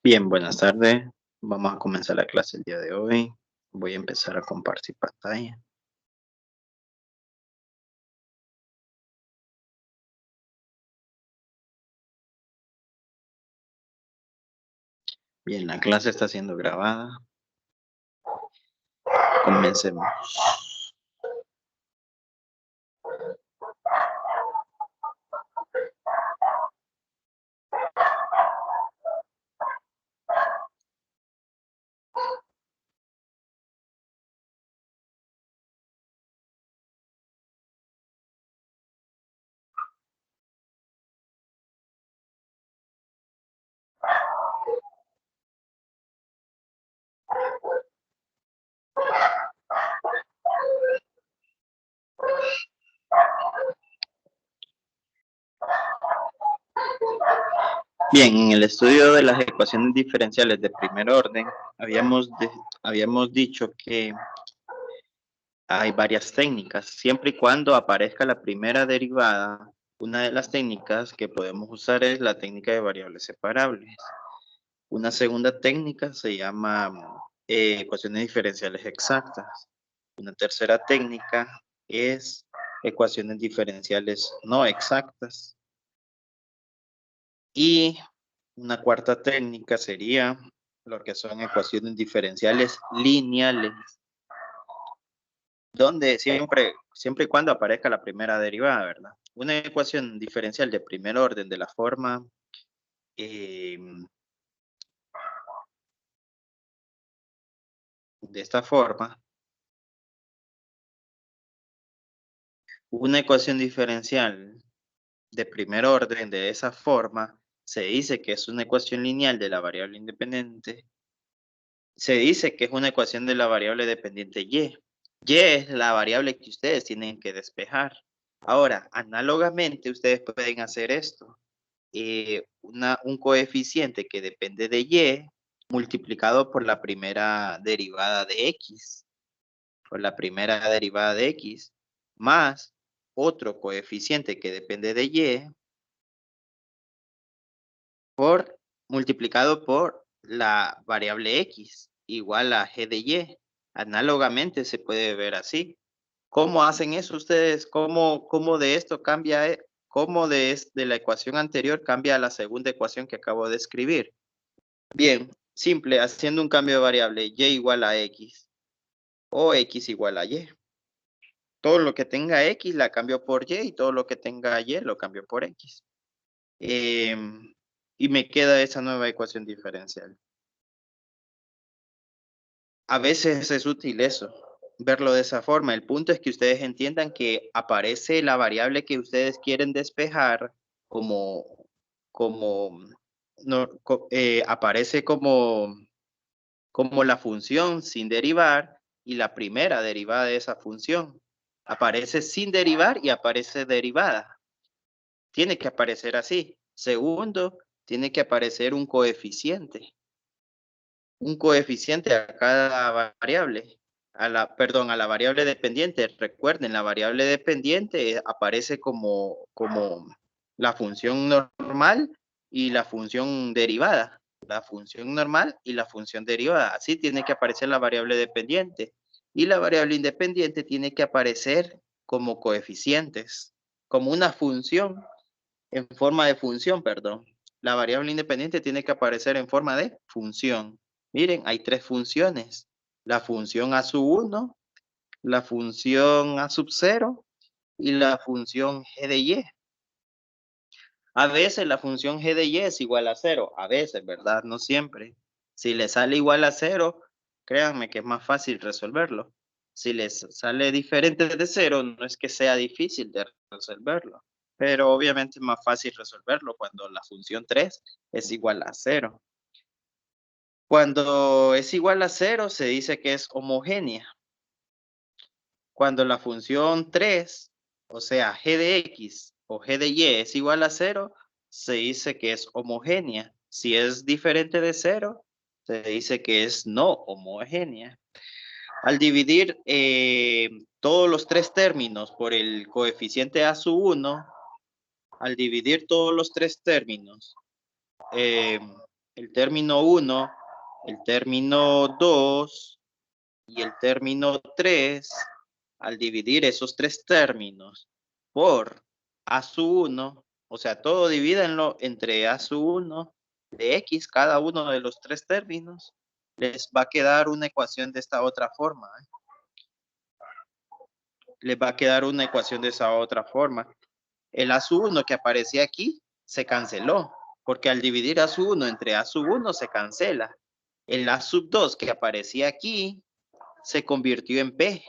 Bien, buenas tardes. Vamos a comenzar la clase el día de hoy. Voy a empezar a compartir pantalla. Bien, la clase está siendo grabada. Comencemos. Bien, en el estudio de las ecuaciones diferenciales de primer orden, habíamos dicho que hay varias técnicas, siempre y cuando aparezca la primera derivada. Una de las técnicas que podemos usar es la técnica de variables separables. Una segunda técnica se llama ecuaciones diferenciales exactas. Una tercera técnica es ecuaciones diferenciales no exactas. Y una cuarta técnica sería lo que son ecuaciones diferenciales lineales, donde siempre y cuando aparezca la primera derivada, ¿verdad? Una ecuación diferencial de primer orden de la forma de esta forma. Una ecuación diferencial de primer orden de esa forma se dice que es una ecuación lineal de la variable independiente. Se dice que es una ecuación de la variable dependiente y. Y es la variable que ustedes tienen que despejar. Ahora, análogamente, ustedes pueden hacer esto. Un coeficiente que depende de y multiplicado por la primera derivada de x, más otro coeficiente que depende de y multiplicado por la variable x igual a g de y. Análogamente se puede ver así. ¿Cómo hacen eso ustedes? ¿Cómo de esto cambia, cómo de la ecuación anterior cambia a la segunda ecuación que acabo de escribir? Bien, simple, haciendo un cambio de variable, y igual a x o x igual a y. Todo lo que tenga x la cambio por y todo lo que tenga y lo cambio por x. Y me queda esa nueva ecuación diferencial. A veces es útil eso, verlo de esa forma. El punto es que ustedes entiendan que aparece la variable que ustedes quieren despejar como, como, no, aparece como la función sin derivar y la primera derivada de esa función. Aparece sin derivar y aparece derivada. Tiene que aparecer así. Segundo, tiene que aparecer un coeficiente. Un coeficiente a cada variable. A la variable dependiente. Recuerden, la variable dependiente aparece como la función normal y la función derivada. La función normal y la función derivada. Así tiene que aparecer la variable dependiente. Y la variable independiente tiene que aparecer como coeficientes, como una función, en forma de función, perdón. La variable independiente tiene que aparecer en forma de función. Miren, hay tres funciones. La función a sub 1, la función a sub 0 y la función g de y. A veces la función g de y es igual a 0. A veces, ¿verdad? No siempre. Si le sale igual a 0, créanme que es más fácil resolverlo. Si les sale diferente de 0, no es que sea difícil de resolverlo. Pero obviamente es más fácil resolverlo cuando la función 3 es igual a 0. Cuando es igual a 0, se dice que es homogénea. Cuando la función 3, o sea, g de x o g de y es igual a 0, se dice que es homogénea. Si es diferente de 0, se dice que es no homogénea. Al dividir todos los tres términos por el coeficiente a sub 1, al dividir todos los tres términos el término 1, el término 2 y el término 3, al dividir esos tres términos por a su 1, o sea, todo divídenlo entre a su 1 de x, cada uno de los tres términos, les va a quedar una ecuación de esta otra forma. Les va a quedar una ecuación de esa otra forma. El a sub 1 que aparecía aquí se canceló, porque al dividir a sub 1 entre a sub 1 se cancela. El a sub 2 que aparecía aquí se convirtió en P.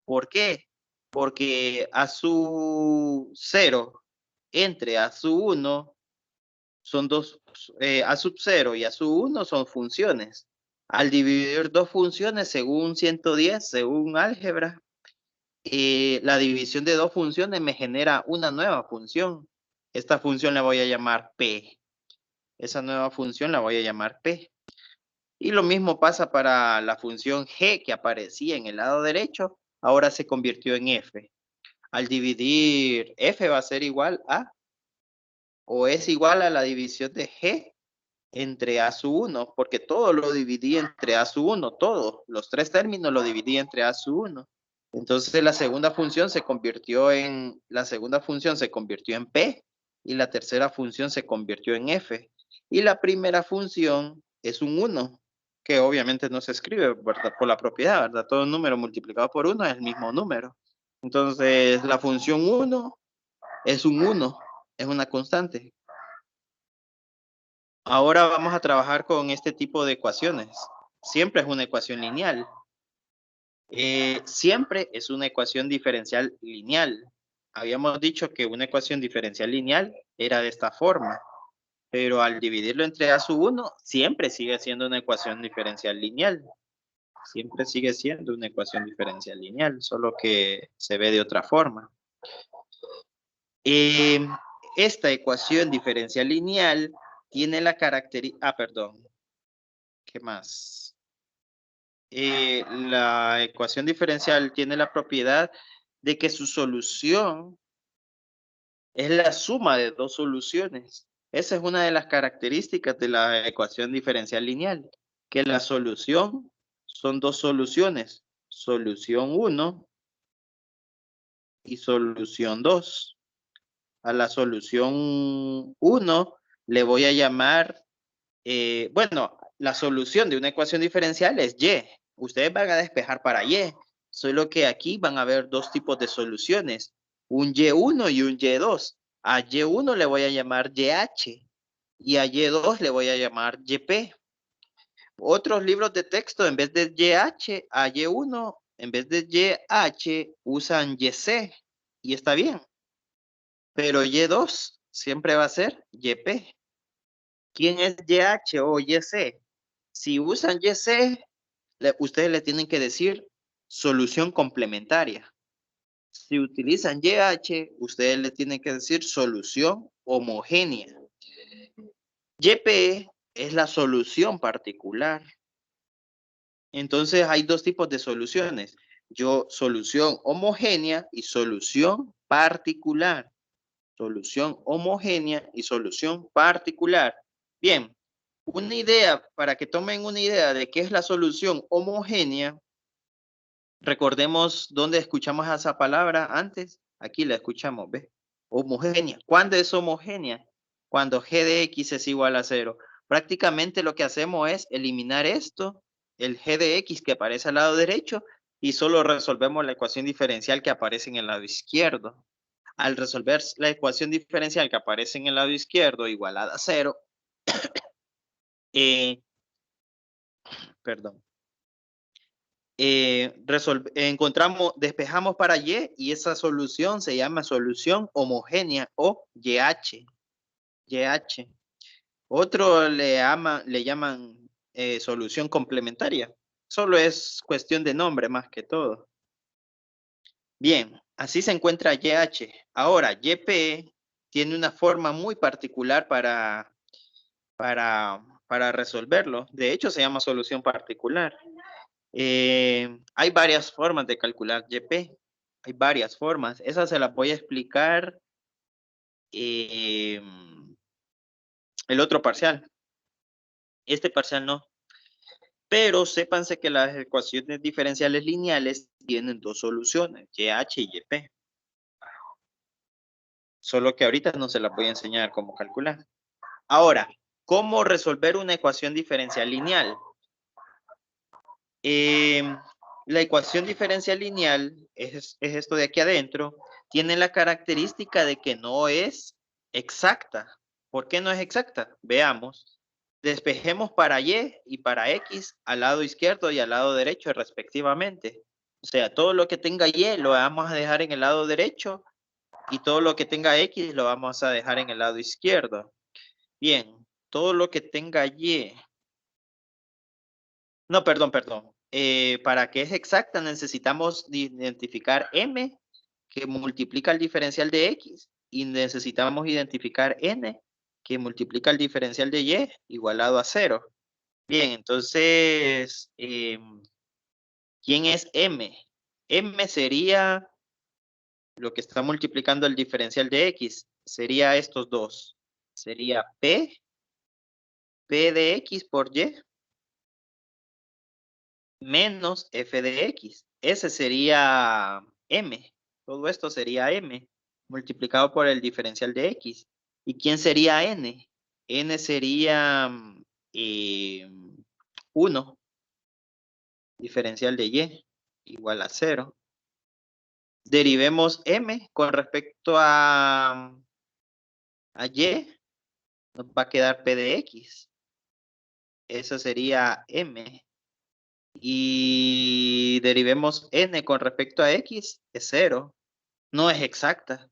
¿Por qué? Porque a sub 0 entre a sub 1 son dos, a sub 0 y a sub 1 son funciones. Al dividir dos funciones según 110, según álgebra, la división de dos funciones me genera una nueva función. Esta función la voy a llamar P. Esa nueva función la voy a llamar P. Y lo mismo pasa para la función G que aparecía en el lado derecho, ahora se convirtió en F. Al dividir F va a ser igual a, o es igual a la división de G entre A sub 1, porque todo lo dividí entre A sub 1, todo, los tres términos lo dividí entre A sub 1. Entonces la segunda función se convirtió en P y la tercera función se convirtió en F. Y la primera función es un 1, que obviamente no se escribe, ¿verdad? Por la propiedad, ¿verdad? Todo número multiplicado por 1 es el mismo número. Entonces la función 1 es un 1, es una constante. Ahora vamos a trabajar con este tipo de ecuaciones. Siempre es una ecuación lineal. Siempre es una ecuación diferencial lineal. Habíamos dicho que una ecuación diferencial lineal era de esta forma, pero al dividirlo entre a sub 1, siempre sigue siendo una ecuación diferencial lineal. Siempre sigue siendo una ecuación diferencial lineal, solo que se ve de otra forma. Esta ecuación diferencial lineal tiene la característica... perdón. ¿Qué más? La ecuación diferencial tiene la propiedad de que su solución es la suma de dos soluciones. Esa es una de las características de la ecuación diferencial lineal, que la solución son dos soluciones, solución 1 y solución 2. A la solución 1 le voy a llamar, bueno, la solución de una ecuación diferencial es y. Ustedes van a despejar para y, solo que aquí van a haber dos tipos de soluciones, un y1 y un y2. A y1 le voy a llamar YH y a y2 le voy a llamar YP. Otros libros de texto, en vez de YH a y1, en vez de YH usan YC y está bien. Pero y2 siempre va a ser YP. ¿Quién es YH o YC? Si usan YC, ustedes le tienen que decir solución complementaria. Si utilizan YH, ustedes le tienen que decir solución homogénea. YP es la solución particular. Entonces hay dos tipos de soluciones. Solución homogénea y solución particular. Solución homogénea y solución particular. Bien, una idea, para que tomen una idea de qué es la solución homogénea, recordemos dónde escuchamos esa palabra antes. Aquí la escuchamos, ¿ves? Homogénea. ¿Cuándo es homogénea? Cuando g de x es igual a 0. Prácticamente lo que hacemos es eliminar esto, el g de x que aparece al lado derecho, y solo resolvemos la ecuación diferencial que aparece en el lado izquierdo. Al resolver la ecuación diferencial que aparece en el lado izquierdo igualada a 0, perdón, despejamos para y esa solución se llama solución homogénea o YH. YH. Otro le llaman solución complementaria. Solo es cuestión de nombre más que todo. Bien, así se encuentra YH. Ahora, YP tiene una forma muy particular para resolverlo. De hecho, se llama solución particular. Hay varias formas de calcular YP. Hay varias formas. Esas se las voy a explicar el otro parcial. Este parcial no. Pero sépanse que las ecuaciones diferenciales lineales tienen dos soluciones, YH y YP. Solo que ahorita no se las voy a enseñar cómo calcular. Ahora, ¿cómo resolver una ecuación diferencial lineal? La ecuación diferencial lineal es esto de aquí adentro. Tiene la característica de que no es exacta. ¿Por qué no es exacta? Veamos. Despejemos para y para x al lado izquierdo y al lado derecho respectivamente. O sea, todo lo que tenga y lo vamos a dejar en el lado derecho y todo lo que tenga x lo vamos a dejar en el lado izquierdo. Bien, todo lo que tenga y. No, perdón. Para que es exacta necesitamos identificar m que multiplica el diferencial de x y necesitamos identificar n que multiplica el diferencial de y igualado a 0. Bien, entonces, ¿quién es m? M sería lo que está multiplicando el diferencial de x. Sería estos dos. Sería p de x por y menos f de x. Ese sería m. Todo esto sería m multiplicado por el diferencial de x. ¿Y quién sería n? N sería 1. Diferencial de y igual a 0. Derivemos m con respecto a y. Nos va a quedar p de x. Eso sería m. Y derivemos n con respecto a x, es 0. No es exacta.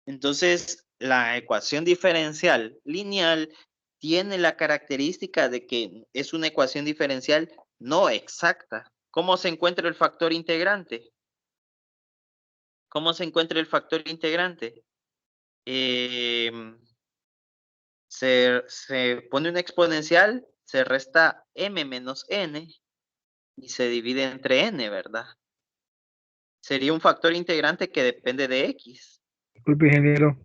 Entonces, la ecuación diferencial lineal tiene la característica de que es una ecuación diferencial no exacta. ¿Cómo se encuentra el factor integrante? ¿Cómo se encuentra el factor integrante? Se pone una exponencial, se resta m menos n y se divide entre n, ¿verdad? Sería un factor integrante que depende de x. Disculpe, ingeniero.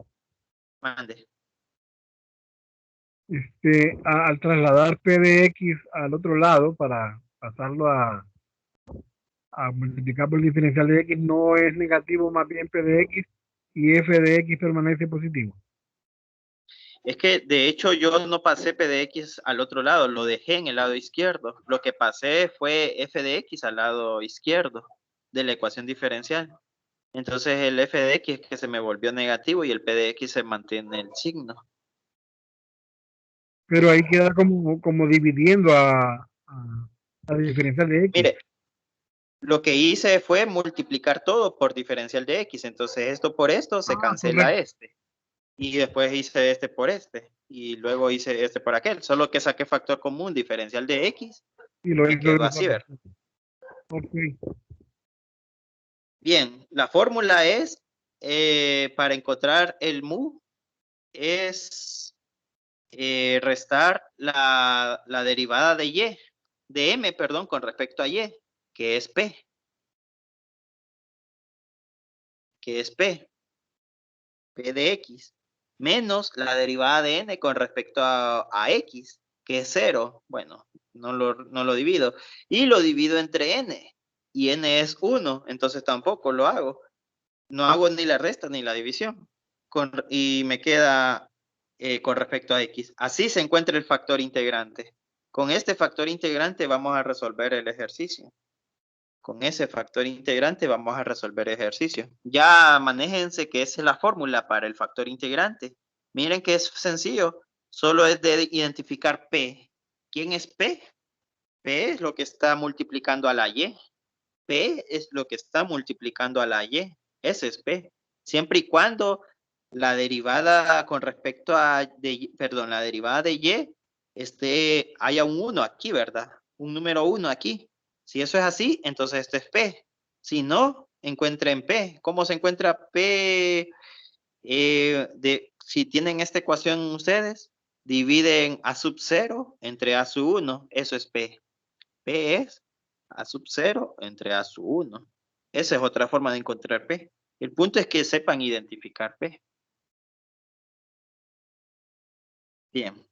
Mande. Al trasladar P de X al otro lado para pasarlo a multiplicar por el diferencial de X, no es negativo, más bien P de X y F de X permanece positivo. Es que de hecho yo no pasé p de x al otro lado, lo dejé en el lado izquierdo. Lo que pasé fue f de x al lado izquierdo de la ecuación diferencial. Entonces el f de x es que se me volvió negativo y el p de x se mantiene el signo. Pero ahí queda como dividiendo a diferencial de X. Mire, lo que hice fue multiplicar todo por diferencial de x. Entonces esto por esto se Ah, cancela correcto. este. Y después hice este por este. Y luego hice este por aquel. Solo que saqué factor común diferencial de x Y lo y hizo de quedó una así, forma. ¿verdad? Ok. Bien, la fórmula es, para encontrar el mu, es restar la derivada de m, perdón, con respecto a y, que es p, p de x, menos la derivada de n con respecto a x, que es 0. Bueno, no lo divido. Y lo divido entre n, y n es 1, entonces tampoco lo hago. No hago ni la resta ni la división. Y me queda con respecto a x. Así se encuentra el factor integrante. Con este factor integrante vamos a resolver el ejercicio. Con ese factor integrante vamos a resolver el ejercicio. Ya manéjense que esa es la fórmula para el factor integrante. Miren que es sencillo. Solo es de identificar P. ¿Quién es P? P es lo que está multiplicando a la Y. P es lo que está multiplicando a la Y. Ese es P. Siempre y cuando la derivada con respecto a, la derivada de Y haya un 1 aquí, ¿verdad? Un número 1 aquí. Si eso es así, entonces esto es P. Si no, encuentren P. ¿Cómo se encuentra P? Si tienen esta ecuación ustedes, dividen a sub 0 entre a sub 1. Eso es P. P es a sub 0 entre a sub 1. Esa es otra forma de encontrar P. El punto es que sepan identificar P. Bien.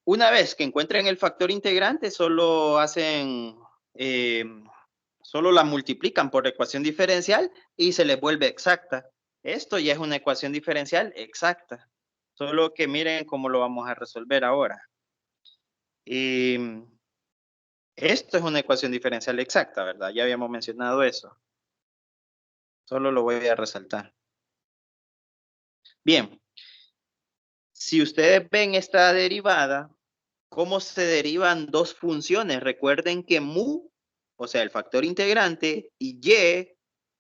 Una vez que encuentren el factor integrante, solo la multiplican por ecuación diferencial y se les vuelve exacta. Esto ya es una ecuación diferencial exacta. Solo que miren cómo lo vamos a resolver ahora. Esto es una ecuación diferencial exacta, ¿verdad? Ya habíamos mencionado eso. Solo lo voy a resaltar. Bien. Si ustedes ven esta derivada, ¿cómo se derivan dos funciones? Recuerden que mu, o sea, el factor integrante, y y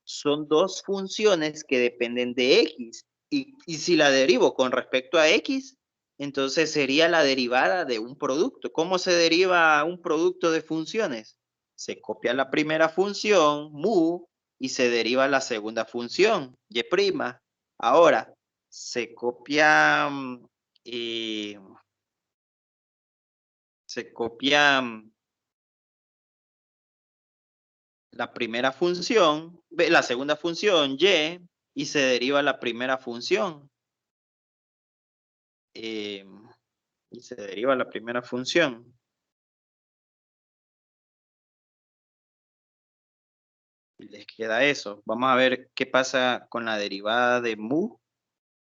son dos funciones que dependen de x. Y si la derivo con respecto a x, entonces sería la derivada de un producto. ¿Cómo se deriva un producto de funciones? Se copia la primera función, mu, y se deriva la segunda función, y'. Ahora, se copia eh, la primera función, la segunda función, y se deriva la primera función. Y se deriva la primera función. Y les queda eso. Vamos a ver qué pasa con la derivada de mu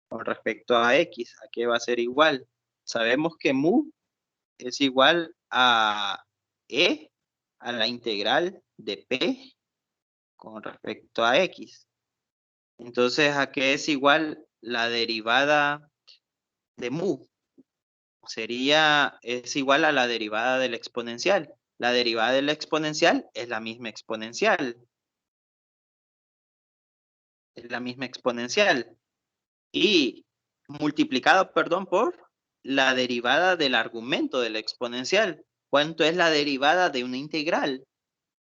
con respecto a x. ¿A qué va a ser igual? Sabemos que mu es igual a e a la integral de p con respecto a x. Entonces, ¿a qué es igual la derivada de mu? Es igual a la derivada del exponencial. La derivada del exponencial es la misma exponencial. Es la misma exponencial. Y multiplicado, perdón, por la derivada del argumento del exponencial. ¿Cuánto es la derivada de una integral?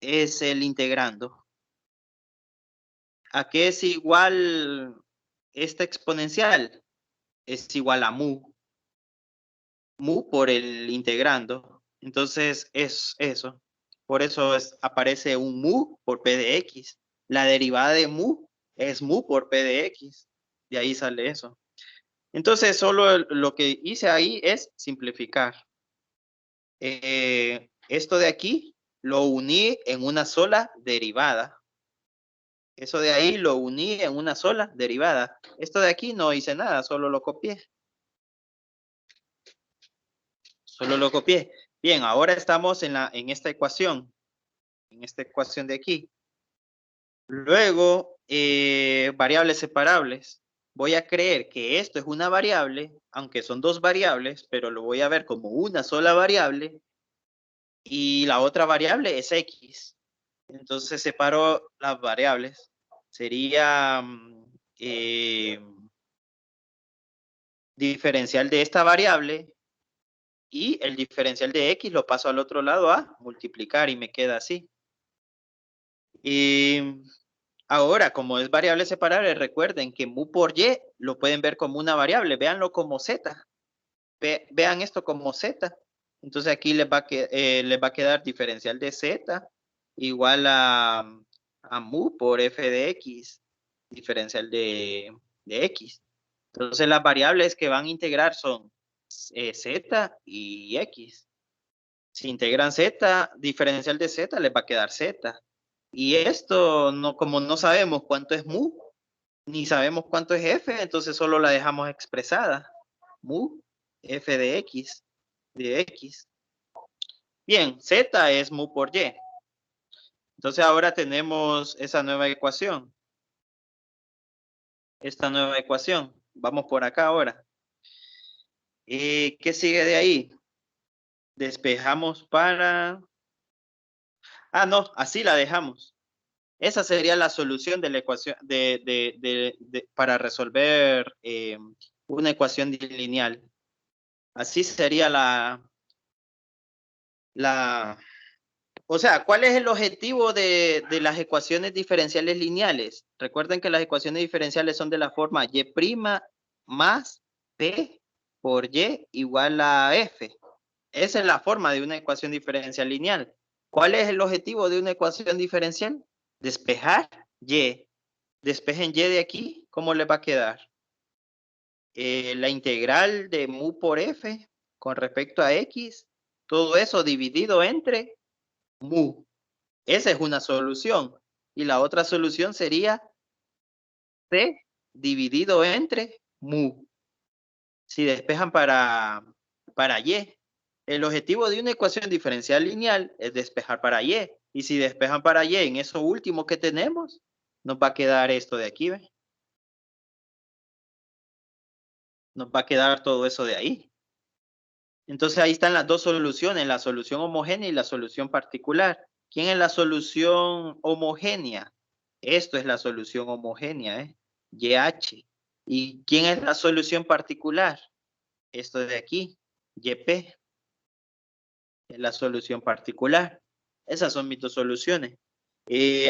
Es el integrando. ¿A qué es igual esta exponencial? Es igual a mu. Mu por el integrando. Entonces es eso. Por eso aparece un mu por p de x. La derivada de mu es mu por p de x. De ahí sale eso. Entonces solo lo que hice ahí es simplificar. Esto de aquí lo uní en una sola derivada. Eso de ahí lo uní en una sola derivada. Esto de aquí no hice nada, solo lo copié. Solo lo copié. Bien, ahora estamos en esta ecuación. En esta ecuación de aquí. Luego, variables separables. Voy a creer que esto es una variable, aunque son dos variables, pero lo voy a ver como una sola variable. Y la otra variable es x. Entonces separo las variables. Sería diferencial de esta variable y el diferencial de x lo paso al otro lado a multiplicar y me queda así. Y ahora, como es variable separable, recuerden que mu por y lo pueden ver como una variable. Véanlo como z. Vean esto como z. Entonces aquí les va a quedar diferencial de z igual a mu por f de x, diferencial de x. Entonces las variables que van a integrar son z y x. Si integran z, diferencial de z les va a quedar z. Y esto, como no sabemos cuánto es mu, ni sabemos cuánto es f, entonces solo la dejamos expresada. Mu, f de x. Bien, z es mu por y. Entonces ahora tenemos esa nueva ecuación. Esta nueva ecuación. Vamos por acá ahora. ¿Qué sigue de ahí? Despejamos para... Ah, no, así la dejamos. Esa sería la solución de la ecuación para resolver una ecuación lineal. Así sería o sea, ¿cuál es el objetivo de las ecuaciones diferenciales lineales? Recuerden que las ecuaciones diferenciales son de la forma y' más p por y igual a f. Esa es la forma de una ecuación diferencial lineal. ¿Cuál es el objetivo de una ecuación diferencial? Despejar y. Despejen y de aquí, ¿cómo les va a quedar? La integral de mu por f con respecto a X, todo eso dividido entre mu. Esa es una solución. Y la otra solución sería C dividido entre mu. Si despejan para Y, el objetivo de una ecuación diferencial lineal es despejar para Y. Y si despejan para Y en eso último que tenemos, nos va a quedar esto de aquí, ¿ve? Nos va a quedar todo eso de ahí. Entonces ahí están las dos soluciones, la solución homogénea y la solución particular. ¿Quién es la solución homogénea? Esto es la solución homogénea, ¿eh? YH. ¿Y quién es la solución particular? Esto de aquí, YP. Es la solución particular. Esas son mis dos soluciones.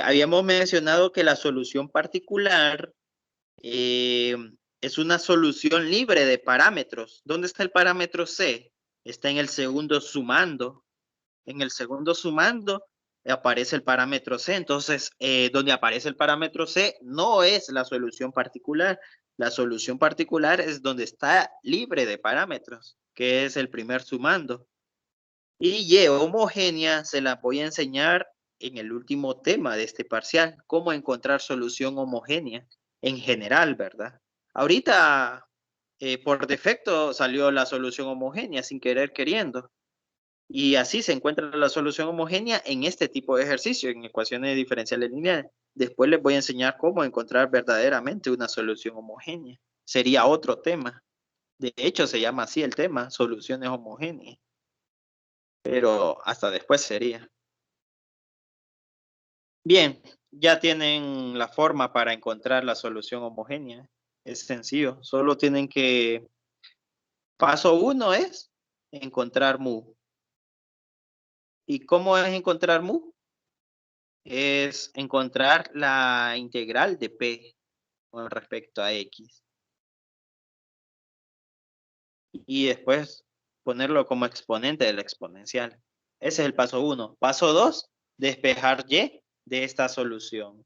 Habíamos mencionado que la solución particular es una solución libre de parámetros. ¿Dónde está el parámetro C? Está en el segundo sumando. En el segundo sumando aparece el parámetro C. Entonces, donde aparece el parámetro C no es la solución particular. La solución particular es donde está libre de parámetros, que es el primer sumando. Y Y homogénea se la voy a enseñar en el último tema de este parcial, cómo encontrar solución homogénea en general, ¿verdad? Ahorita, por defecto, salió la solución homogénea sin querer queriendo. Y así se encuentra la solución homogénea en este tipo de ejercicio, en ecuaciones diferenciales lineales. Después les voy a enseñar cómo encontrar verdaderamente una solución homogénea. Sería otro tema. De hecho, se llama así el tema, soluciones homogéneas. Pero hasta después sería. Bien, ya tienen la forma para encontrar la solución homogénea. Es sencillo, solo tienen que... Paso 1 es encontrar mu. ¿Y cómo es encontrar mu? Es encontrar la integral de P con respecto a X. Y después ponerlo como exponente de la exponencial. Ese es el paso 1. Paso 2, despejar Y de esta solución.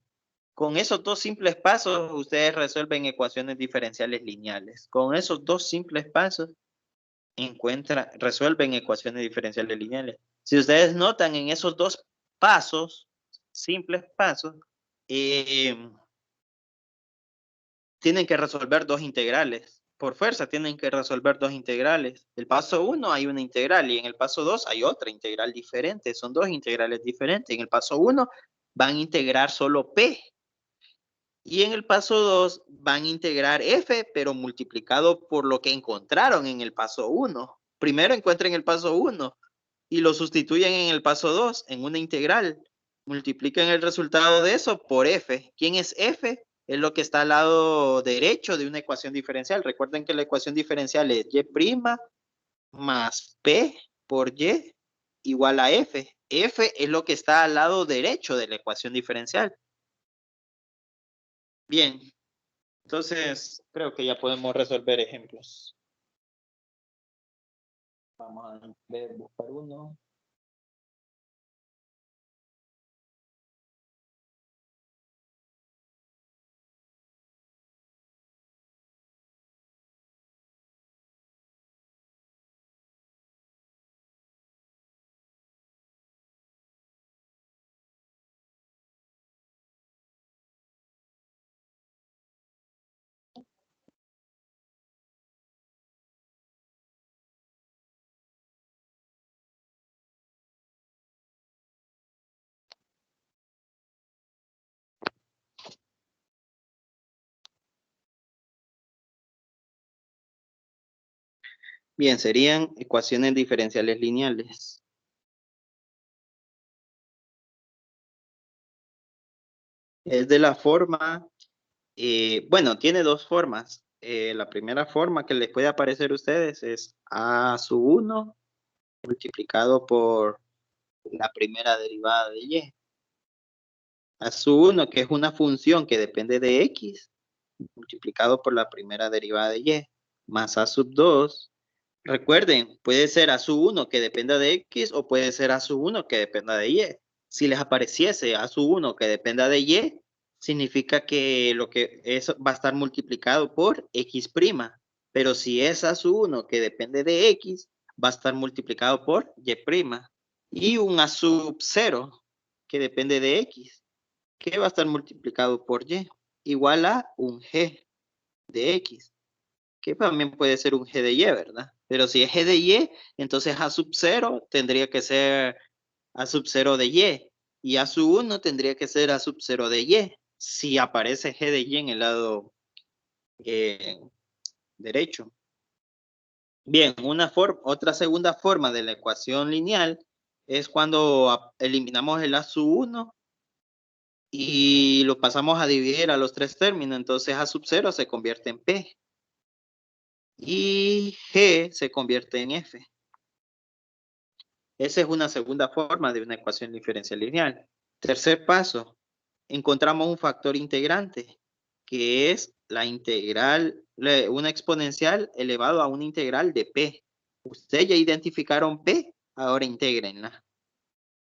Con esos dos simples pasos, ustedes resuelven ecuaciones diferenciales lineales. Con esos dos simples pasos, resuelven ecuaciones diferenciales lineales. Si ustedes notan en esos dos pasos, simples pasos, tienen que resolver dos integrales. Por fuerza tienen que resolver dos integrales. El paso 1 hay una integral y en el paso 2 hay otra integral diferente. Son dos integrales diferentes. En el paso 1 van a integrar solo P. Y en el paso 2 van a integrar f, pero multiplicado por lo que encontraron en el paso 1. Primero encuentren el paso 1 y lo sustituyen en el paso 2 en una integral. Multipliquen el resultado de eso por f. ¿Quién es f? Es lo que está al lado derecho de una ecuación diferencial. Recuerden que la ecuación diferencial es y' más p por y igual a f. F es lo que está al lado derecho de la ecuación diferencial. Bien, entonces creo que ya podemos resolver ejemplos. Vamos a ver, buscar uno. Bien, serían ecuaciones diferenciales lineales. Es de la forma, bueno, tiene dos formas. La primera forma que les puede aparecer a ustedes es a sub 1 multiplicado por la primera derivada de y. A sub 1, que es una función que depende de x, multiplicado por la primera derivada de y, más a sub 2. Recuerden, puede ser a sub 1 que dependa de x o puede ser a sub 1 que dependa de y. Si les apareciese a sub 1 que dependa de y, significa que lo que eso va a estar multiplicado por x'. Pero si es a sub 1 que depende de x, va a estar multiplicado por y'. Y un a sub 0, que depende de x, que va a estar multiplicado por y, igual a un g de x, que también puede ser un g de y, ¿verdad? Pero si es g de y, entonces a sub 0 tendría que ser a sub 0 de y a sub 1 tendría que ser a sub 0 de y, si aparece g de y en el lado derecho. Bien, otra segunda forma de la ecuación lineal es cuando eliminamos el a sub 1 y lo pasamos a dividir a los tres términos. Entonces a sub 0 se convierte en p y g se convierte en f. Esa es una segunda forma de una ecuación diferencial lineal. Tercer paso, encontramos un factor integrante, que es la integral, una exponencial elevado a una integral de p. Ustedes ya identificaron p, ahora intégrenla.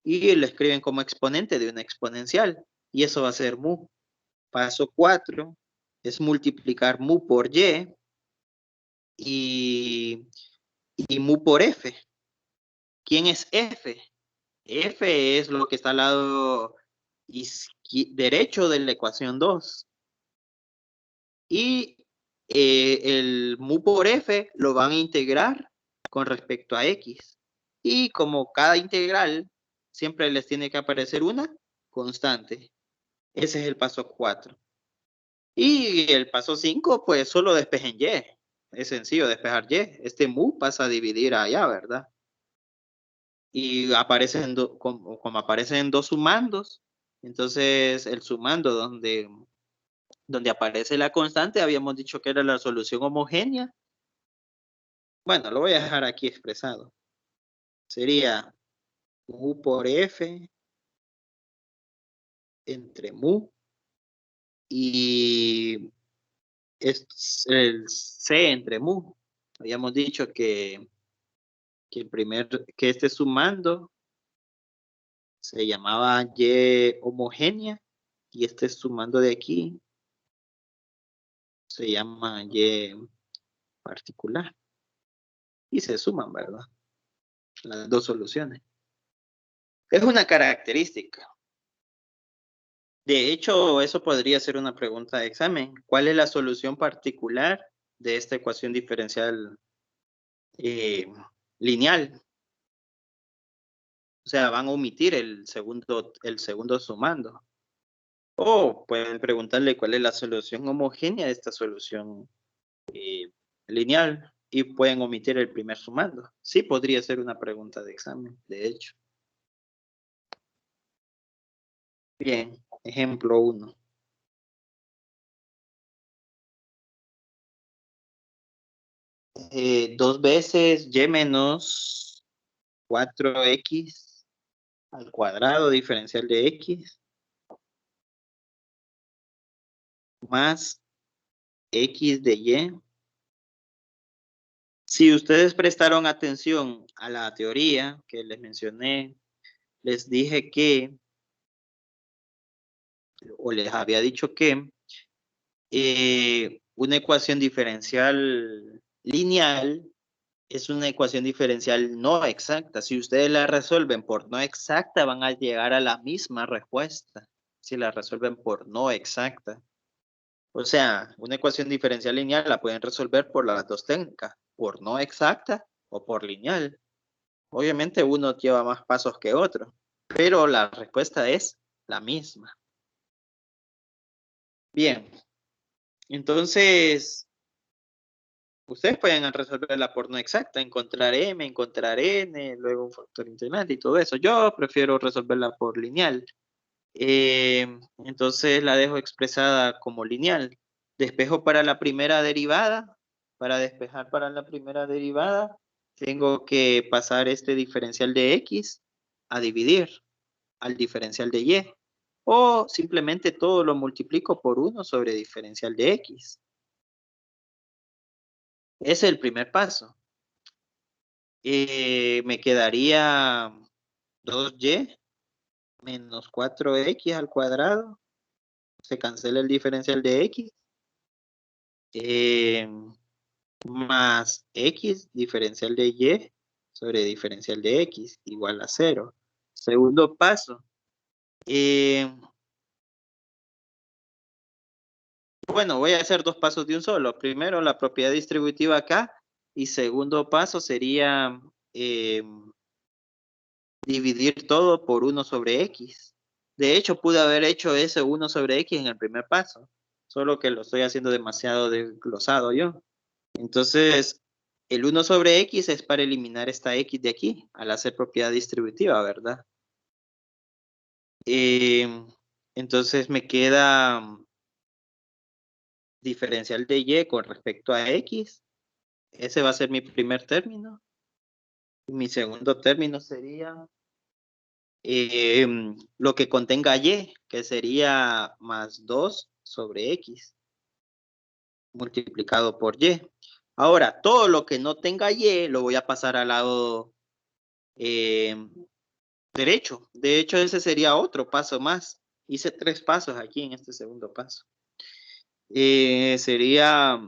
Y lo escriben como exponente de una exponencial, y eso va a ser mu. Paso 4 es multiplicar mu por y mu por f. ¿Quién es f? F es lo que está al lado derecho de la ecuación 2. Y el mu por f lo van a integrar con respecto a x. Y como cada integral, siempre les tiene que aparecer una constante. Ese es el paso 4. Y el paso 5, pues solo despejen y. Es sencillo despejar y. Este mu pasa a dividir allá, ¿verdad? Y aparecen como aparecen dos sumandos, entonces el sumando donde aparece la constante, habíamos dicho que era la solución homogénea. Bueno, lo voy a dejar aquí expresado. Sería mu por f entre mu y es el c entre mu. Habíamos dicho que este sumando se llamaba y homogénea y este sumando de aquí se llama y particular. Y se suman, ¿verdad? Las dos soluciones. Es una característica. De hecho, eso podría ser una pregunta de examen. ¿Cuál es la solución particular de esta ecuación diferencial lineal? O sea, van a omitir el segundo sumando. O pueden preguntarle cuál es la solución homogénea de esta solución lineal y pueden omitir el primer sumando. Sí, podría ser una pregunta de examen, de hecho. Bien, ejemplo 1. Dos veces y menos 4x al cuadrado diferencial de x más x de y. Si ustedes prestaron atención a la teoría que les mencioné, les dije que, o les había dicho que, una ecuación diferencial lineal es una ecuación diferencial no exacta. Si ustedes la resuelven por no exacta, van a llegar a la misma respuesta. Si la resuelven por no exacta. O sea, una ecuación diferencial lineal la pueden resolver por las dos técnicas, por no exacta o por lineal. Obviamente uno lleva más pasos que otro, pero la respuesta es la misma. Bien, entonces ustedes pueden resolverla por no exacta, encontrar m, encontrar n, luego un factor integrante y todo eso. Yo prefiero resolverla por lineal. Entonces la dejo expresada como lineal. Despejo para la primera derivada. Para despejar para la primera derivada, tengo que pasar este diferencial de x a dividir al diferencial de y. O simplemente todo lo multiplico por 1 sobre diferencial de x. Ese es el primer paso. Me quedaría 2y menos 4x al cuadrado. Se cancela el diferencial de x. Más x diferencial de y sobre diferencial de x igual a 0. Segundo paso. Bueno, voy a hacer dos pasos de un solo. Primero, la propiedad distributiva acá. Y segundo paso sería dividir todo por 1 sobre x. De hecho, pude haber hecho ese 1 sobre x en el primer paso. Solo que lo estoy haciendo demasiado desglosado yo. Entonces, el 1 sobre x es para eliminar esta x de aquí, al hacer propiedad distributiva, ¿verdad? Entonces me queda diferencial de y con respecto a x. Ese va a ser mi primer término. Mi segundo término sería lo que contenga y, que sería más 2 sobre x multiplicado por y. Ahora, todo lo que no tenga y lo voy a pasar al lado derecho. De hecho, ese sería otro paso más. Hice 3 pasos aquí en este segundo paso. Sería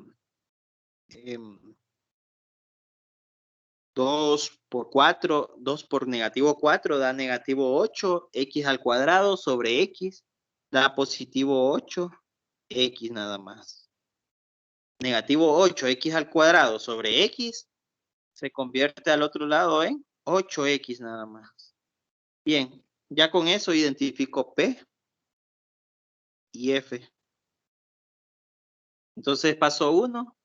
2 por 4, 2 por negativo 4 da negativo 8, x al cuadrado sobre x da positivo 8, x nada más. Negativo 8, x al cuadrado sobre x se convierte al otro lado en 8x nada más. Bien, ya con eso identifico P y F. Entonces, paso 1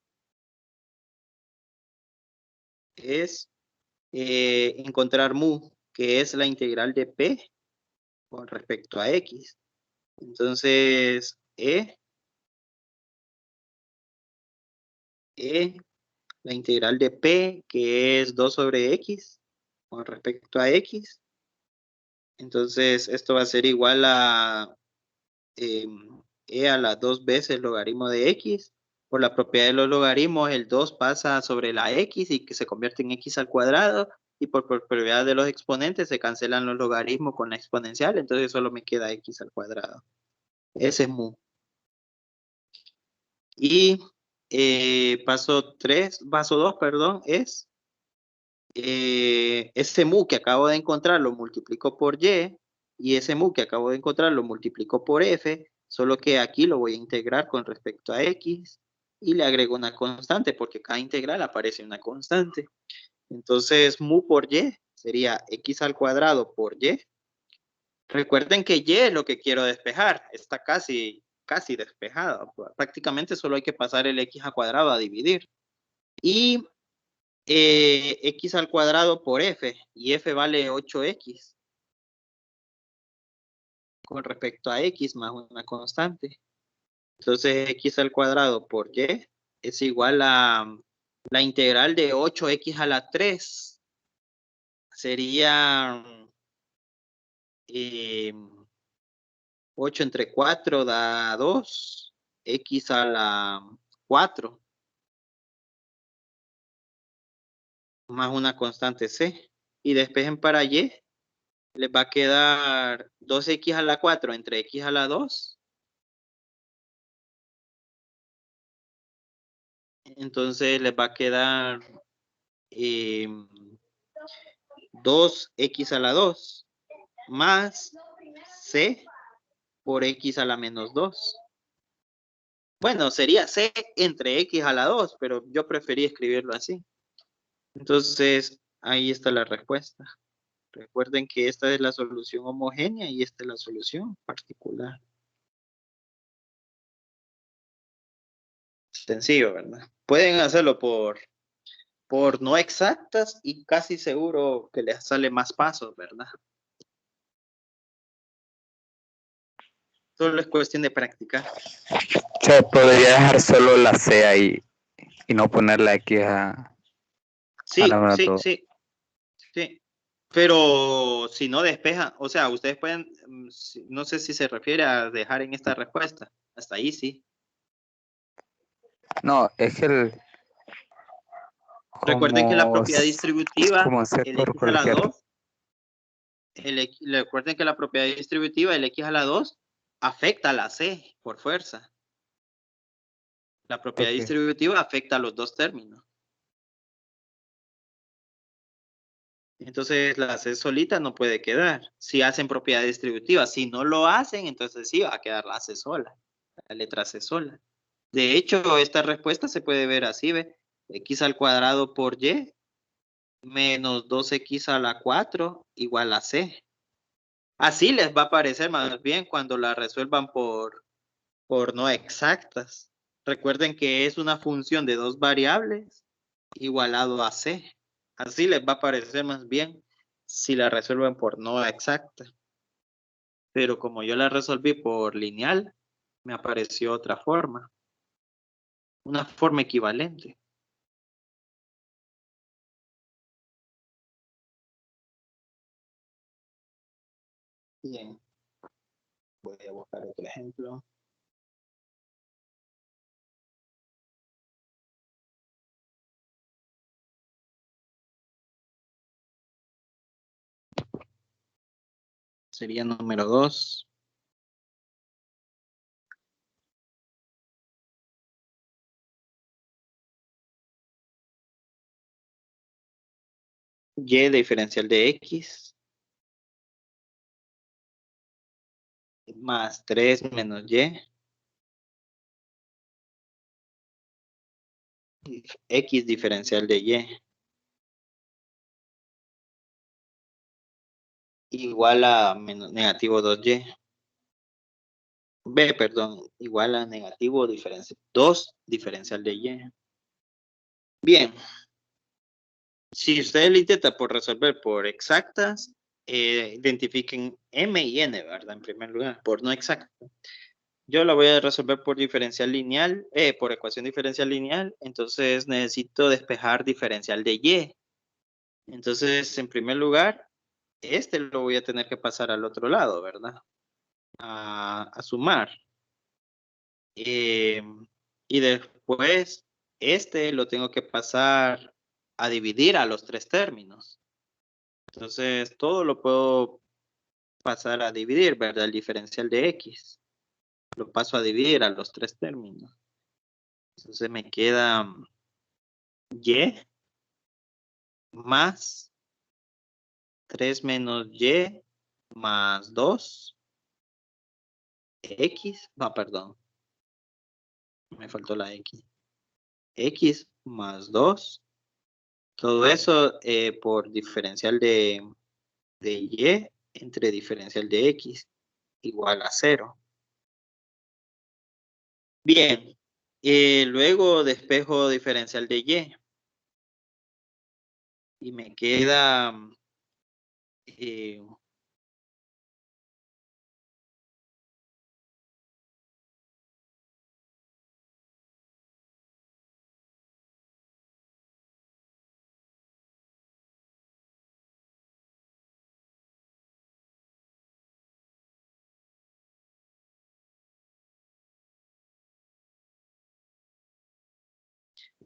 es encontrar mu, que es la integral de P con respecto a X. Entonces, la integral de P, que es 2 sobre X con respecto a X. Entonces, esto va a ser igual a a las 2 veces logaritmo de X. Por la propiedad de los logaritmos, el 2 pasa sobre la X y que se convierte en X al cuadrado. Y por propiedad de los exponentes se cancelan los logaritmos con la exponencial. Entonces solo me queda X al cuadrado. Ese es mu. Y paso 2, perdón, es ese mu que acabo de encontrar lo multiplico por y ese mu que acabo de encontrar lo multiplico por f, solo que aquí lo voy a integrar con respecto a x y le agrego una constante porque cada integral aparece una constante. Entonces mu por y sería x al cuadrado por y. Recuerden que y es lo que quiero despejar, está casi despejado. Prácticamente solo hay que pasar el x al cuadrado a dividir. Y x al cuadrado por f, y f vale 8x con respecto a x más una constante. Entonces x al cuadrado por y es igual a la integral de 8x a la 3. Sería 8 entre 4 da 2, x a la 4 más una constante c. Y despejen para y, les va a quedar 2x a la 4 entre x a la 2. Entonces les va a quedar 2x a la 2 más c por x a la menos 2. Bueno, sería c entre x a la 2, pero yo preferí escribirlo así. Entonces, ahí está la respuesta. Recuerden que esta es la solución homogénea y esta es la solución particular. Sencillo, ¿verdad? Pueden hacerlo por no exactas y casi seguro que les sale más pasos, ¿verdad? Solo es cuestión de practicar. Se podría dejar solo la C ahí y no poner la X a la menos 2. Sí. Pero si no despejan, o sea, ustedes pueden, no sé si se refiere a dejar en esta respuesta. Hasta ahí sí. No, es que Recuerden que la propiedad distributiva, como C el por x a la cualquier. 2, recuerden que la propiedad distributiva, el x a la 2, afecta a la c por fuerza. La propiedad distributiva afecta a los dos términos. Entonces la C solita no puede quedar. Si hacen propiedad distributiva, si no lo hacen, entonces sí va a quedar la C sola, la letra C sola. De hecho, esta respuesta se puede ver así, ¿ve? X al cuadrado por Y menos 2x a la 4 igual a C. Así les va a parecer más bien cuando la resuelvan por no exactas. Recuerden que es una función de dos variables igualado a C. Así les va a parecer más bien si la resuelven por no exacta. Pero como yo la resolví por lineal, me apareció otra forma. Una forma equivalente. Bien. Voy a buscar otro ejemplo. Sería número 2. Y diferencial de X más 3 menos Y. X diferencial de Y. Igual a negativo 2Y. B, perdón, igual a negativo 2 diferencial de Y. Bien. Si ustedes lo intentan por resolver por exactas, identifiquen M y N, ¿verdad? En primer lugar, por no exacta. Yo la voy a resolver por diferencial lineal, por ecuación diferencial lineal, entonces necesito despejar diferencial de Y. Entonces, en primer lugar, este lo voy a tener que pasar al otro lado, ¿verdad? A sumar. Y después, este lo tengo que pasar a dividir a los tres términos. Entonces, todo lo puedo pasar a dividir, ¿verdad? El diferencial de X. Lo paso a dividir a los tres términos. Entonces me queda Y más 3 menos Y más 2. X, no, perdón. Me faltó la X. X más 2. Todo eso por diferencial de Y entre diferencial de X igual a 0. Bien, luego despejo diferencial de Y. Y me queda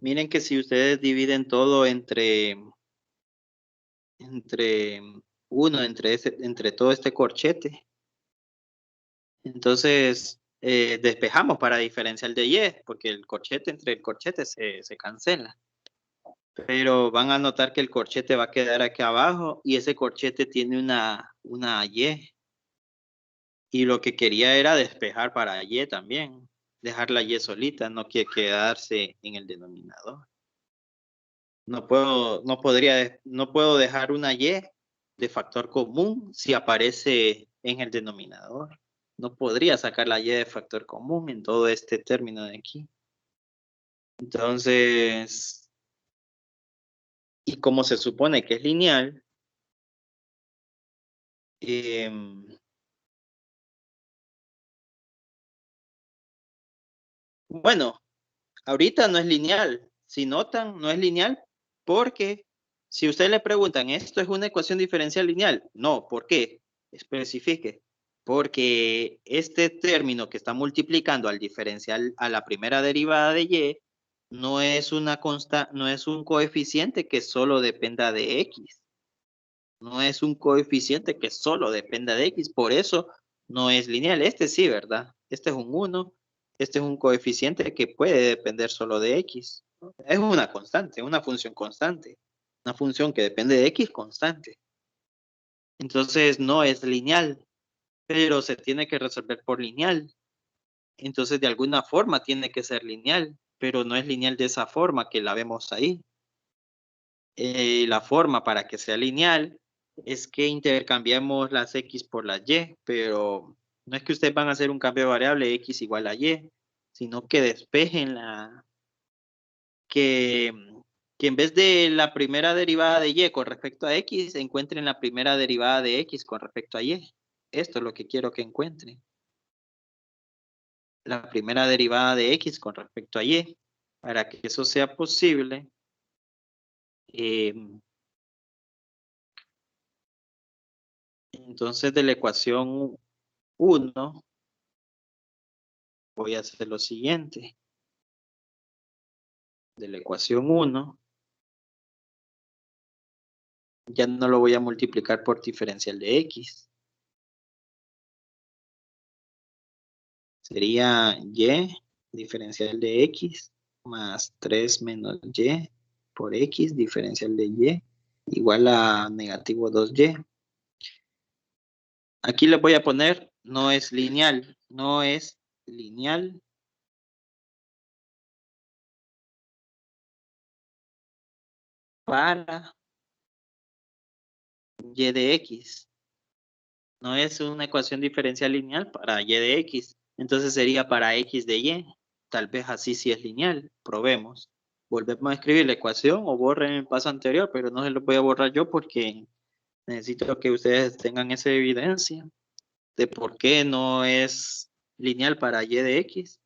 miren que si ustedes dividen todo entre todo este corchete, entonces despejamos para diferencial de Y, porque el corchete entre el corchete se cancela. Pero van a notar que el corchete va a quedar aquí abajo y ese corchete tiene una Y. Y lo que quería era despejar para Y también. Dejar la Y solita, no quiere quedarse en el denominador. No puedo dejar una Y de factor común si aparece en el denominador. No podría sacar la Y de factor común en todo este término de aquí. Entonces, y como se supone que es lineal, bueno, ahorita no es lineal. Si notan, no es lineal porque si ustedes le preguntan, ¿esto es una ecuación diferencial lineal? No, ¿por qué? Especifique. Porque este término que está multiplicando al diferencial a la primera derivada de Y no es no es un coeficiente que solo dependa de X. No es un coeficiente que solo dependa de X. Por eso no es lineal. Este sí, ¿verdad? Este es un 1. Este es un coeficiente que puede depender solo de X. Es una constante, una función constante. Una función que depende de X constante. Entonces no es lineal, pero se tiene que resolver por lineal. Entonces de alguna forma tiene que ser lineal, pero no es lineal de esa forma que la vemos ahí. La forma para que sea lineal es que intercambiemos las X por las Y, pero no es que ustedes van a hacer un cambio de variable X igual a Y, sino que despejen que en vez de la primera derivada de Y con respecto a X, encuentren la primera derivada de X con respecto a Y. Esto es lo que quiero que encuentren. La primera derivada de X con respecto a Y. Para que eso sea posible, entonces de la ecuación 1, voy a hacer lo siguiente. De la ecuación 1, ya no lo voy a multiplicar por diferencial de X. Sería Y diferencial de X más 3 menos Y por X diferencial de Y igual a negativo 2Y. Aquí le voy a poner no es lineal, no es lineal para Y de X. No es una ecuación diferencial lineal para Y de X. Entonces sería para X de Y. Tal vez así sí es lineal. Probemos. Volvemos a escribir la ecuación o borren el paso anterior, pero no se lo voy a borrar yo porque necesito que ustedes tengan esa evidencia de por qué no es lineal para Y de X.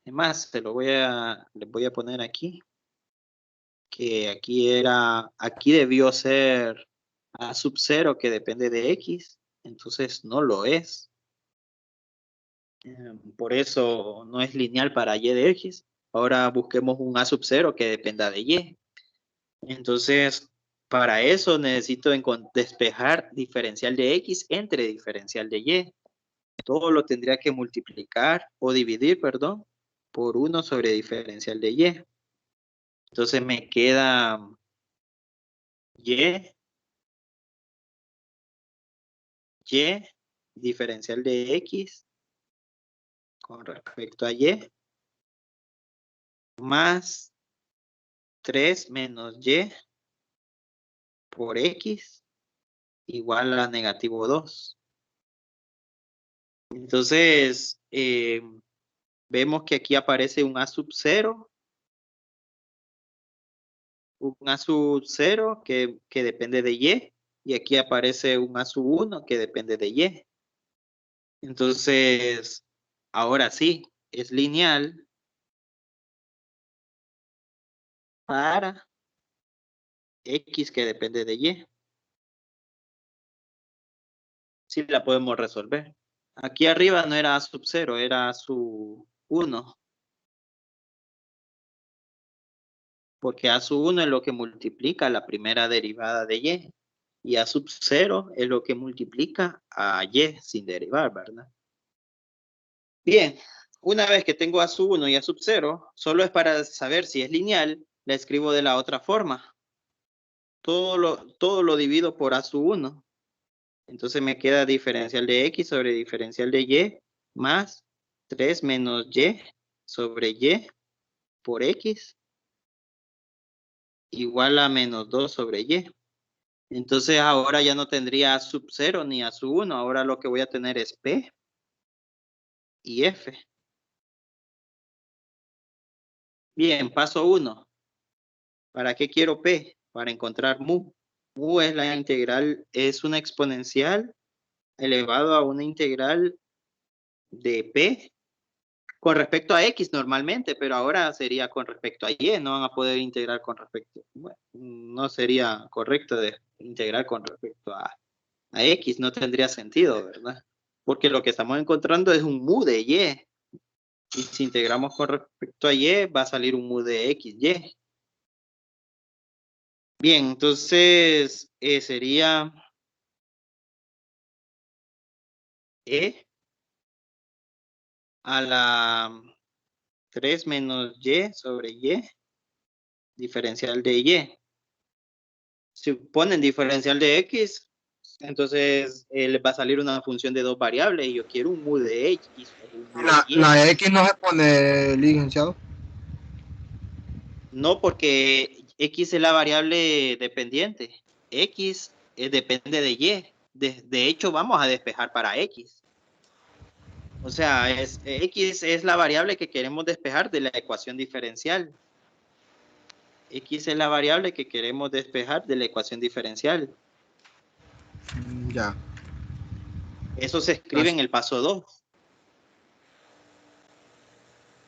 Además, les voy a poner aquí que aquí debió ser A sub 0 que depende de X, entonces no lo es. Por eso no es lineal para Y de X. Ahora busquemos un A sub 0 que dependa de Y. Entonces, para eso necesito despejar diferencial de X entre diferencial de Y. Todo lo tendría que multiplicar o dividir, perdón, por 1 sobre diferencial de Y. Entonces me queda Y diferencial de X con respecto a Y más 3 menos Y por X igual a negativo 2. Entonces, vemos que aquí aparece un A sub 0, que depende de y aquí aparece un A sub 1 que depende de Y. Entonces, ahora sí, es lineal para X que depende de Y. Sí la podemos resolver. Aquí arriba no era A sub 0, era A sub 1. Porque A sub 1 es lo que multiplica la primera derivada de Y. Y A sub 0 es lo que multiplica a Y sin derivar, ¿verdad? Bien, una vez que tengo A sub 1 y A sub 0, solo es para saber si es lineal, la escribo de la otra forma. Todo lo divido por A sub 1. Entonces me queda diferencial de X sobre diferencial de Y más 3 menos Y sobre Y por X igual a menos 2 sobre Y. Entonces ahora ya no tendría A sub 0 ni A sub 1. Ahora lo que voy a tener es P y F. Bien, paso 1. ¿Para qué quiero P? Para encontrar mu. Mu es la integral, es una exponencial elevado a una integral de P con respecto a X normalmente, pero ahora sería con respecto a Y. No van a poder integrar con respecto, bueno, no sería correcto de integrar con respecto a X, no tendría sentido, ¿verdad? Porque lo que estamos encontrando es un mu de Y. Y si integramos con respecto a Y, va a salir un mu de XY. Bien, entonces sería E a la 3 menos Y sobre Y, diferencial de Y. Si ponen diferencial de X, entonces les va a salir una función de dos variables y yo quiero un mu de X o un mu de Y. La X no se pone, licenciado. No, porque X es la variable dependiente. X depende de Y. De hecho, vamos a despejar para X. O sea, X es la variable que queremos despejar de la ecuación diferencial. X es la variable que queremos despejar de la ecuación diferencial. Ya. Eso se escribe en el paso 2.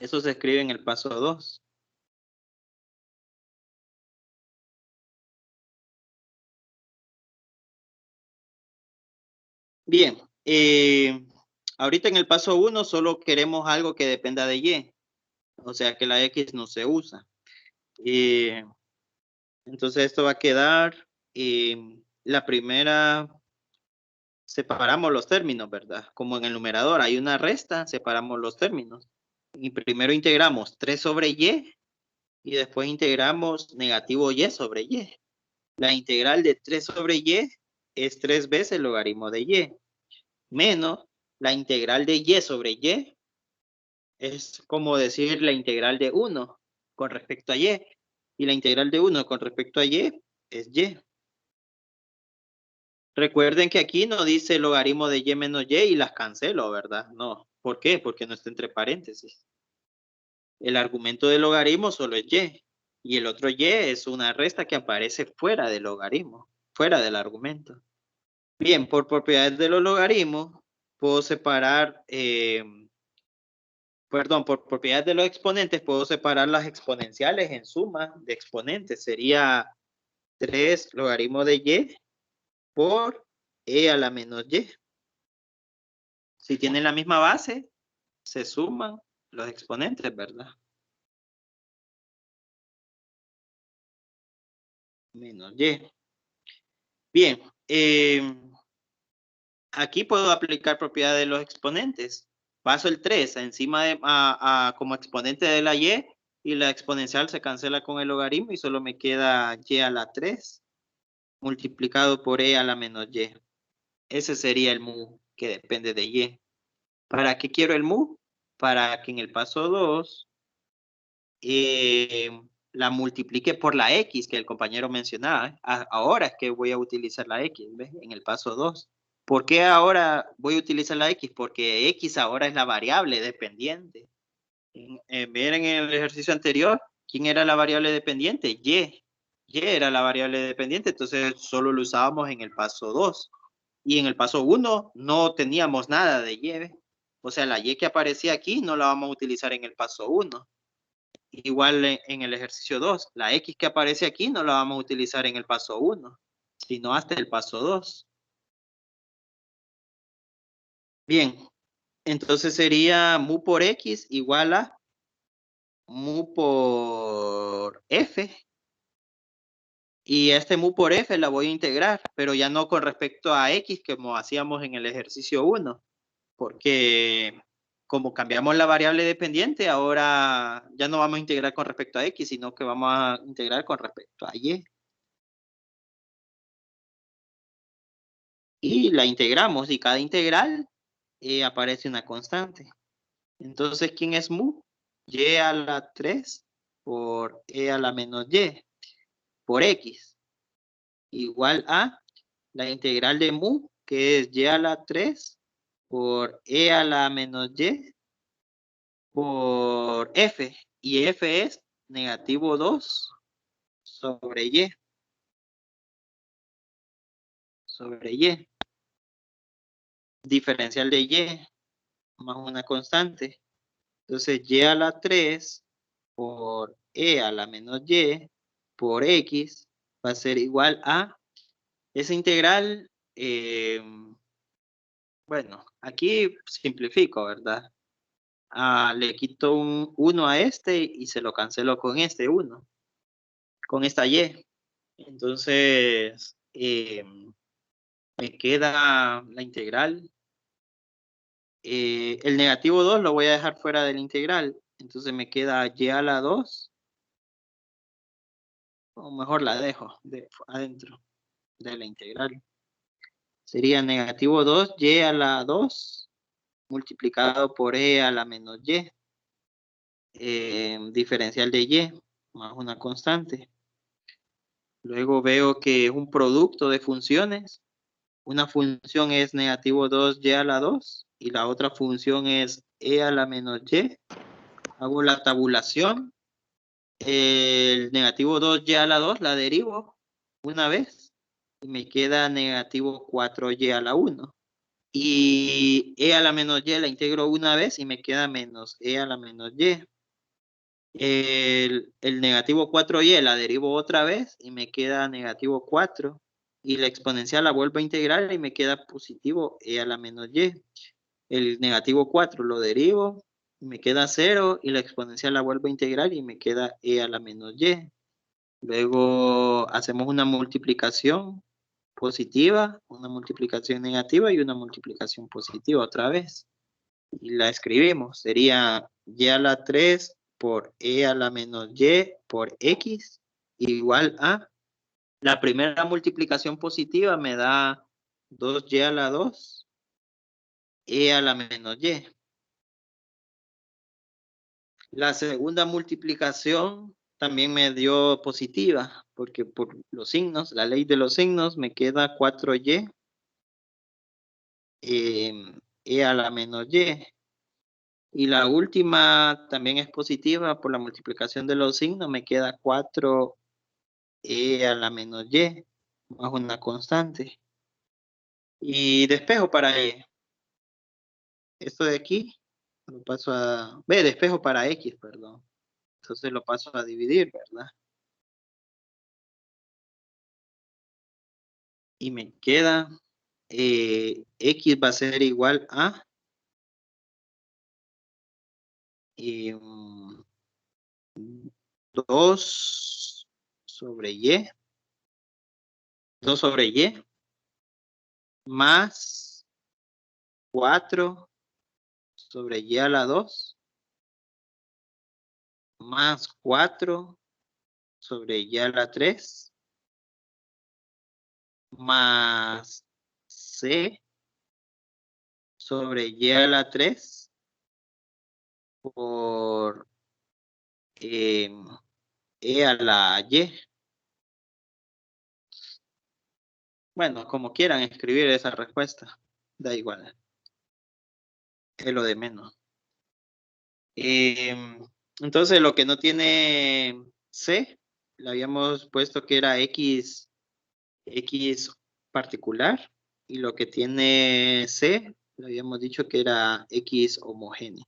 Eso se escribe en el paso 2. Bien. Ahorita en el paso 1 solo queremos algo que dependa de Y. O sea que la X no se usa. Entonces esto va a quedar, la primera, separamos los términos, ¿verdad? Como en el numerador hay una resta, separamos los términos. Y primero integramos 3 sobre Y y después integramos negativo Y sobre Y. La integral de 3 sobre Y es 3 veces el logaritmo de Y, menos la integral de Y sobre Y es como decir la integral de 1 con respecto a Y. Y la integral de 1 con respecto a Y es Y. Recuerden que aquí no dice logaritmo de Y menos Y y las cancelo, ¿verdad? No. ¿Por qué? Porque no está entre paréntesis. El argumento del logaritmo solo es Y. Y el otro Y es una resta que aparece fuera del logaritmo, fuera del argumento. Bien, por propiedades de los logaritmos, puedo separar, por propiedades de los exponentes, puedo separar las exponenciales en suma de exponentes. Sería 3 logaritmo de Y por E a la menos Y. Si tienen la misma base, se suman los exponentes, ¿verdad? Menos Y. Bien, aquí puedo aplicar propiedad de los exponentes. Paso el 3 encima de, como exponente de la y la exponencial se cancela con el logaritmo y solo me queda Y a la 3 multiplicado por E a la menos Y. Ese sería el mu que depende de Y. ¿Para qué quiero el mu? Para que en el paso 2 la multiplique por la X que el compañero mencionaba. Ahora es que voy a utilizar la X, ¿ves? En el paso 2. ¿Por qué ahora voy a utilizar la X? Porque X ahora es la variable dependiente. Miren en el ejercicio anterior, ¿quién era la variable dependiente? Y. Y era la variable dependiente, entonces solo lo usábamos en el paso 2. Y en el paso 1 no teníamos nada de Y, ¿ves? O sea, la Y que aparecía aquí no la vamos a utilizar en el paso 1. Igual en el ejercicio 2, la X que aparece aquí no la vamos a utilizar en el paso 1, sino hasta el paso 2. Bien, entonces sería mu por X igual a mu por F. Y este mu por F la voy a integrar, pero ya no con respecto a X como hacíamos en el ejercicio 1, porque como cambiamos la variable dependiente, ahora ya no vamos a integrar con respecto a X, sino que vamos a integrar con respecto a Y. Y la integramos y cada integral aparece una constante. Entonces, ¿quién es mu? Y a la 3 por E a la menos Y por X igual a la integral de mu, que es Y a la 3 por E a la menos Y por F. Y F es negativo 2 sobre Y. Sobre Y. Diferencial de Y más una constante. Entonces, Y a la 3 por E a la menos Y por X va a ser igual a esa integral. Bueno, aquí simplifico, ¿verdad? Le quito un 1 a este y se lo cancelo con este 1, con esta Y. Entonces, me queda la integral. El negativo 2 lo voy a dejar fuera de la integral. Entonces me queda Y a la 2 o mejor la dejo adentro de la integral. Sería negativo 2y a la 2 multiplicado por e a la menos y. Diferencial de y más una constante. Luego veo que es un producto de funciones. Una función es negativo 2y a la 2 y la otra función es e a la menos y. Hago la tabulación. El negativo 2y a la 2 la derivo una vez y me queda negativo 4y a la 1. Y e a la menos y la integro una vez y me queda menos e a la menos y. El negativo 4y la derivo otra vez y me queda negativo 4. Y la exponencial la vuelvo a integrar y me queda positivo e a la menos y. El negativo 4 lo derivo, me queda 0 y la exponencial la vuelvo a integrar y me queda e a la menos y. Luego hacemos una multiplicación positiva, una multiplicación negativa y una multiplicación positiva otra vez. Y la escribimos, sería y a la 3 por e a la menos y por x igual a, la primera multiplicación positiva me da 2y a la 2, e a la menos y. La segunda multiplicación también me dio positiva, porque por los signos, la ley de los signos, me queda 4y e a la menos y. Y la última también es positiva por la multiplicación de los signos, me queda 4 e a la menos y, más una constante. Y despejo para y. Esto de aquí lo paso a... despejo para x, perdón. Entonces lo paso a dividir, ¿verdad? Y me queda x va a ser igual a 2 sobre y, 2 sobre y, más 4 sobre y a la 2, más 4 sobre y a la 3, más c sobre y a la 3 por e a la y. Bueno, como quieran escribir esa respuesta, da igual, es lo de menos. Entonces lo que no tiene c, le habíamos puesto que era x particular, y lo que tiene c, le habíamos dicho que era x homogéneo.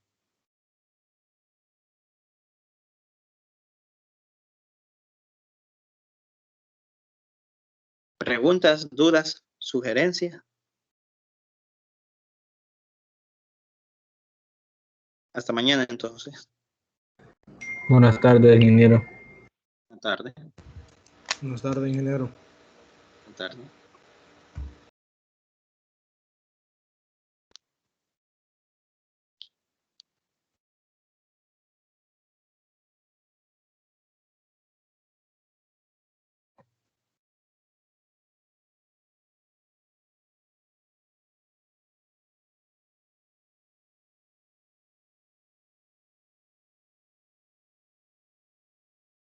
¿Preguntas, dudas, sugerencias? Hasta mañana entonces. Buenas tardes, ingeniero. Buenas tardes. Buenas tardes, ingeniero. Buenas tardes.